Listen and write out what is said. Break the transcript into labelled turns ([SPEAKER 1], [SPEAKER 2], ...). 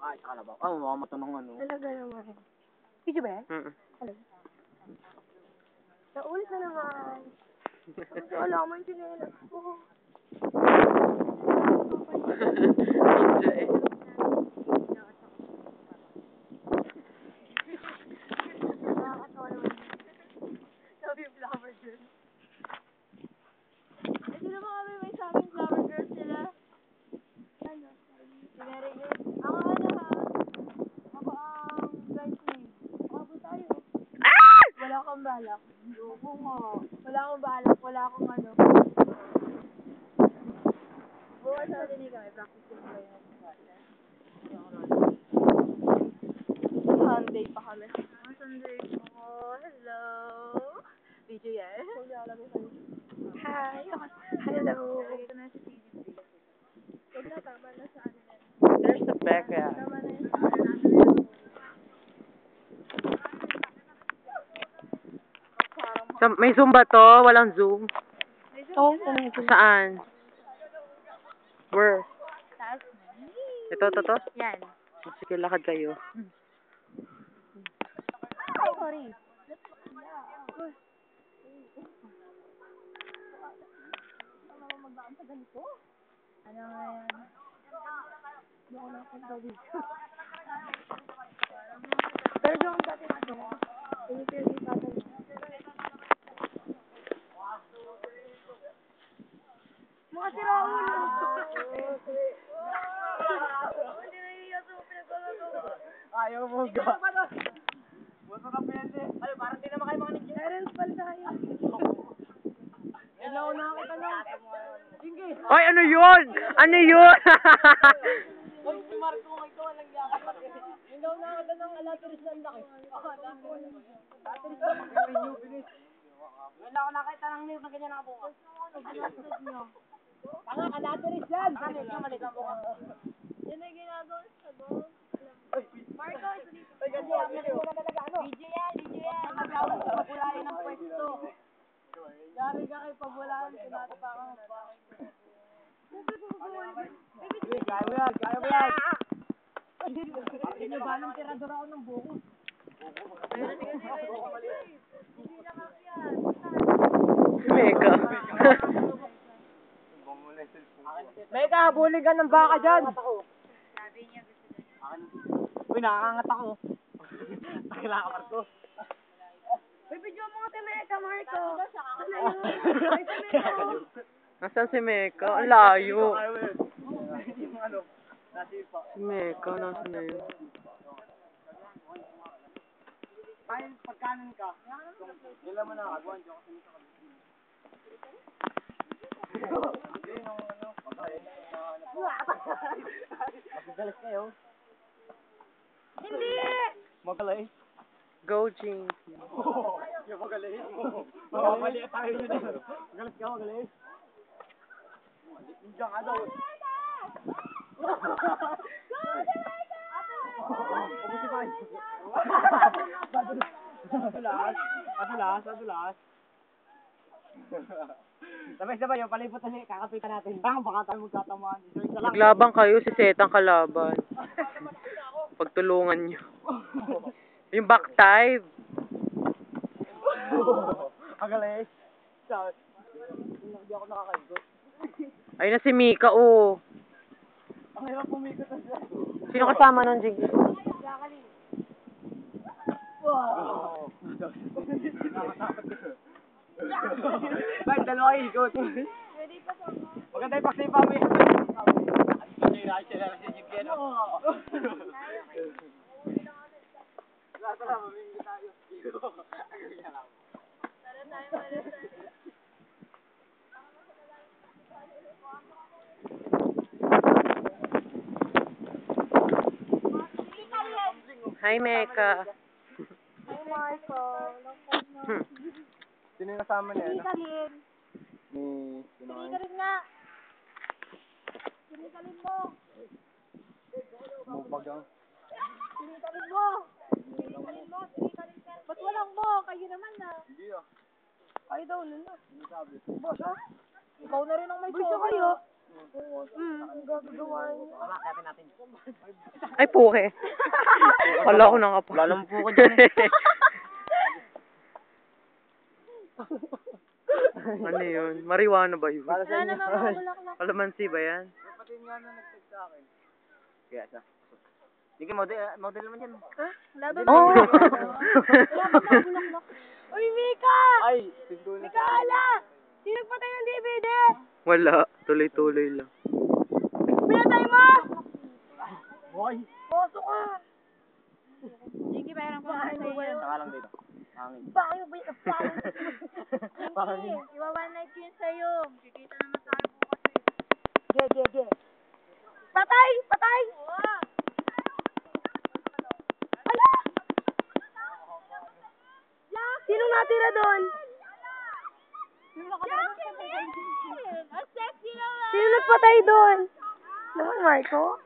[SPEAKER 1] kahit kalabaw. Mamamatay ng ano.
[SPEAKER 2] Talaga naman. Video ba yan? Talaga. Naulit na naman. Wala ko man chinelas ko. Nakakatawa naman. Sabi yung flower girl. Eh, sino ba kami may sabing flower girl sila? Ano? Sinari yun. Ako ano ha? Ako ang bridesmaid. Ako tayo. Wala kang balak. Oo nga. Wala akong balak. Wala akong ano. Bukas natin hindi kami. Practice ko kayo natin sa atin. Sunday pa kami. Sunday po. Hello. DJ yan. Hi. Hello. Ito na si CDC. Huwag na, tama na sa ano yan.
[SPEAKER 1] There's the back, yeah.
[SPEAKER 2] Tama na yun.
[SPEAKER 3] May Zumba to? Walang Zoom?
[SPEAKER 2] Oo.
[SPEAKER 3] Saan? Where?
[SPEAKER 2] Taas.
[SPEAKER 3] Ito?
[SPEAKER 2] Yan.
[SPEAKER 3] Sige, lakad kayo.
[SPEAKER 2] Ay, sorry. Magdaan sa ganito? Ano nga yan? Hindi ko lang kung dito. Pero doon ang dati natin. Hindi ko yung ipagal. Mga si Raul! Hindi na iya sa pinagkakago.
[SPEAKER 1] Ayaw mo ga. Buto ka pwede. Ay, parang di naman kayo mga ninja.
[SPEAKER 2] Parents pala tayo. Hello, nakakita lang. Sige.
[SPEAKER 3] Ay, ano yun? Ano yun?
[SPEAKER 1] Ay, si Marco, ito walang yakap. Hindi daw nakakita ng alaturis ng laki. Alaturis ng laki. Wala ako nakita ng news na ganyan nakabukas. Tanga, alaturis yan! Ano yung maliit ang bukas?
[SPEAKER 2] Yan ay ginagawa sa bawang. Marco,
[SPEAKER 1] Ay, kasi ako na talaga ano?
[SPEAKER 2] DJ yan. Magkawin sa pagulayan ng pwesto.
[SPEAKER 1] Yari ka kay pabulaan, tinatapakan mo pa. Kaya mo yan. Pinabanang tirador ako ng buko.
[SPEAKER 3] Mega.
[SPEAKER 1] Mega, habulin ka ng baka dyan. Sabi niya gusto niya. Uy, nakakangat ako. Kailangan ka, Marco.
[SPEAKER 2] Uy, video mo nga Mega, Marco. Ano yun? Ay, Mega.
[SPEAKER 3] Nasaan si Meka? Ang layo.
[SPEAKER 1] Yung ano, nasipa.
[SPEAKER 3] Si Meka, nasaan na yun?
[SPEAKER 1] Kahit pagkanan ka, nila mo na kagawan dyan kasi nito kami. Hindi, nung ano, pagkain na magagalis kayo.
[SPEAKER 2] Hindi!
[SPEAKER 1] Magalis.
[SPEAKER 3] Go, James.
[SPEAKER 1] Yung magalis. Mali tayo yun eh. Magalis ka, magalis. Diyan ka daw. Adulas. Sabay-sabay yung palipot na kakapitan natin. Baka tayo magtatamaan.
[SPEAKER 3] Maglabang kayo, si Setang kalaban. Pagtulungan nyo. Yung back dive.
[SPEAKER 1] Agalis. Hindi ako nakakaigot.
[SPEAKER 3] Ayun na si Mika, oh.
[SPEAKER 1] Ang hirap pumikot na siya.
[SPEAKER 3] Sino kasama nun, Jig?
[SPEAKER 1] Wow! Bakit dalawa ikot?
[SPEAKER 2] Pwede pa sa mga.
[SPEAKER 1] Maganda yung pagsipa mo yun. Ay, sila si Jigyan. Lahat na, mamingin tayo.
[SPEAKER 2] Tara tayo.
[SPEAKER 3] Hi, Meka.
[SPEAKER 2] Hi, Marco.
[SPEAKER 1] Sino yung kasama niya?
[SPEAKER 2] Hindi kalin.
[SPEAKER 1] Sino
[SPEAKER 2] Hindi kalin nga. Hindi kalin mo.
[SPEAKER 1] Mupagang.
[SPEAKER 2] Hindi kalin mo. Ba't walang mo? Kayo naman na.
[SPEAKER 1] Hindi ah.
[SPEAKER 2] Kayo daw nun na.
[SPEAKER 1] Hindi sabi.
[SPEAKER 2] Boss ah. Ikaw na rin ang may chocolate. Kayo. Ang gagagawa niyo.
[SPEAKER 1] Kaya natin.
[SPEAKER 3] Ay, puke. Wala ko nang apa.
[SPEAKER 1] Wala naman puke dyan.
[SPEAKER 3] Ano yun? Marijuana ba yun?
[SPEAKER 2] Wala naman mga bulaklak.
[SPEAKER 3] Kalamansi ba yan?
[SPEAKER 1] Pati nga na nag-text sa akin. Kaya siya. Sige, model naman yan.
[SPEAKER 2] Ha? Laban
[SPEAKER 3] Oh!
[SPEAKER 2] mo. Laban mo bulaklak. Uy, Mika!
[SPEAKER 1] Ay, siguro na.
[SPEAKER 2] Mika, ala! Sino nagpatay ng DVD?
[SPEAKER 3] Wala. Tuloy-tuloy lang.
[SPEAKER 2] Pinatay mo!
[SPEAKER 1] Boy!
[SPEAKER 2] Boso ka! Sige, parang kumain mo ba yun?
[SPEAKER 1] Saka lang dito. Hangin.
[SPEAKER 2] Bakit ba yun? Sige, iwa one night yun sa'yo. Kikita naman tayo bukas eh. Patay! Patay! Ala! Sino natira doon? Sino nagpatay doon? Naman, Marco?